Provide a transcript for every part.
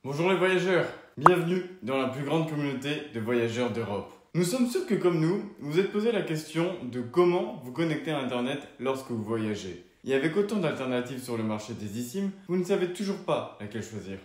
Bonjour les voyageurs, bienvenue dans la plus grande communauté de voyageurs d'Europe. Nous sommes sûrs que comme nous, vous vous êtes posé la question de comment vous connecter à Internet lorsque vous voyagez. Et avec autant d'alternatives sur le marché des eSIM, vous ne savez toujours pas laquelle choisir.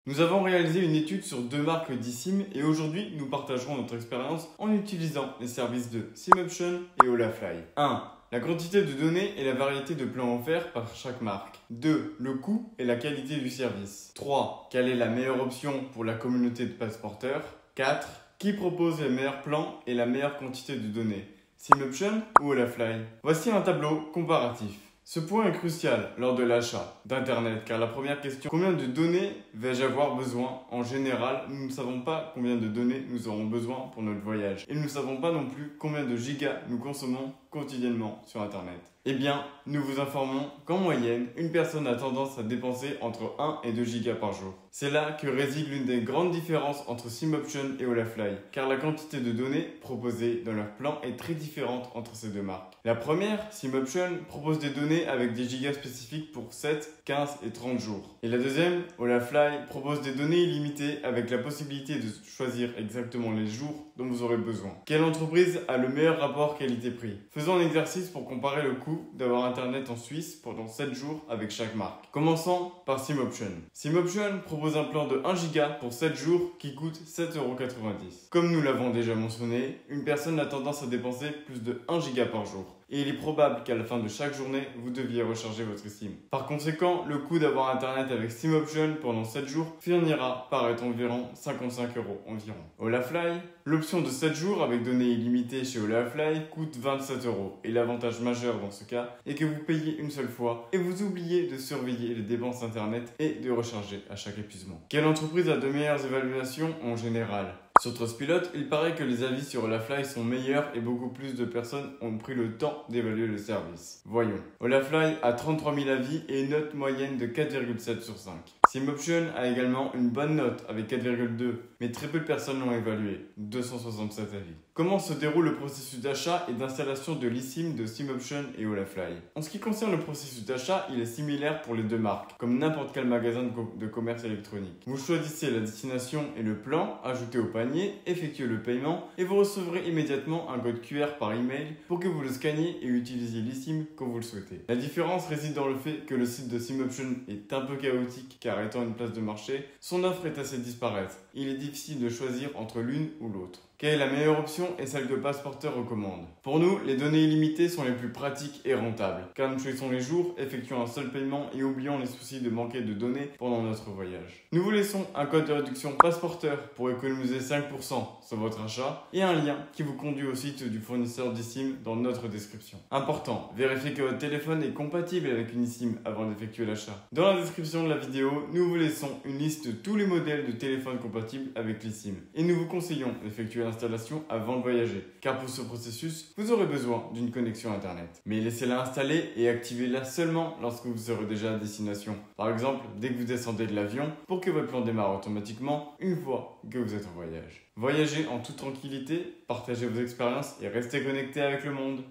Nous avons réalisé une étude sur deux marques d'eSIM et aujourd'hui nous partagerons notre expérience en utilisant les services de SIMoption et Olafly. 1. La quantité de données et la variété de plans offerts par chaque marque. 2. Le coût et la qualité du service. 3. Quelle est la meilleure option pour la communauté de passeporteurs. 4. Qui propose les meilleurs plans et la meilleure quantité de données, SIMoption ou Olafly. Voici un tableau comparatif. Ce point est crucial lors de l'achat d'Internet car la première question, combien de données vais-je avoir besoin? En général, nous ne savons pas combien de données nous aurons besoin pour notre voyage et nous ne savons pas non plus combien de gigas nous consommons quotidiennement sur Internet. Eh bien, nous vous informons qu'en moyenne, une personne a tendance à dépenser entre 1 et 2 gigas par jour. C'est là que réside l'une des grandes différences entre SIMoption et Olafly, car la quantité de données proposées dans leur plan est très différente entre ces deux marques. La première, SIMoption, propose des données avec des gigas spécifiques pour 7, 15 et 30 jours. Et la deuxième, Olafly, propose des données illimitées avec la possibilité de choisir exactement les jours dont vous aurez besoin. Quelle entreprise a le meilleur rapport qualité-prix? Faisons un exercice pour comparer le coût d'avoir Internet en Suisse pendant 7 jours avec chaque marque. Commençons par SIMoption. SIMoption propose un plan de 1 giga pour 7 jours qui coûte 7,90 €. Comme nous l'avons déjà mentionné, une personne a tendance à dépenser plus de 1 giga par jour. Et il est probable qu'à la fin de chaque journée, vous deviez recharger votre SIM. Par conséquent, le coût d'avoir Internet avec SIMoption pendant 7 jours finira par être environ 55 € environ. Olafly, l'option de 7 jours avec données illimitées chez Olafly coûte 27 € et l'avantage majeur dans ce cas est que vous payez une seule fois et vous oubliez de surveiller les dépenses Internet et de recharger à chaque épuisement. Quelle entreprise a de meilleures évaluations en général? Sur Trustpilot, il paraît que les avis sur Olafly sont meilleurs et beaucoup plus de personnes ont pris le temps d'évaluer le service. Voyons. Olafly a 33 000 avis et une note moyenne de 4,7 sur 5. SIMoption a également une bonne note avec 4,2, mais très peu de personnes l'ont évalué, 267 avis. Comment se déroule le processus d'achat et d'installation de l'eSIM de SIMoption et Olafly? En ce qui concerne le processus d'achat, il est similaire pour les deux marques, comme n'importe quel magasin de commerce électronique. Vous choisissez la destination et le plan, ajoutez au panier, effectuez le paiement et vous recevrez immédiatement un code QR par email pour que vous le scanniez et utilisiez l'eSIM quand vous le souhaitez. La différence réside dans le fait que le site de SIMoption est un peu chaotique car étant une place de marché, son offre est assez disparate. Il est difficile de choisir entre l'une ou l'autre. Quelle est la meilleure option et celle que Passeporteur recommande? Pour nous, les données illimitées sont les plus pratiques et rentables, car nous choisissons les jours, effectuons un seul paiement et oublions les soucis de manquer de données pendant notre voyage. Nous vous laissons un code de réduction Passeporteur pour économiser 5% sur votre achat et un lien qui vous conduit au site du fournisseur d'eSIM dans notre description. Important, vérifiez que votre téléphone est compatible avec une eSIM avant d'effectuer l'achat. Dans la description de la vidéo, nous vous laissons une liste de tous les modèles de téléphones compatibles avec l'eSIM et nous vous conseillons d'effectuer l'installation avant de voyager, car pour ce processus, vous aurez besoin d'une connexion Internet. Mais laissez-la installer et activez-la seulement lorsque vous serez déjà à destination. Par exemple, dès que vous descendez de l'avion, pour que votre plan démarre automatiquement une fois que vous êtes en voyage. Voyagez en toute tranquillité, partagez vos expériences et restez connectés avec le monde.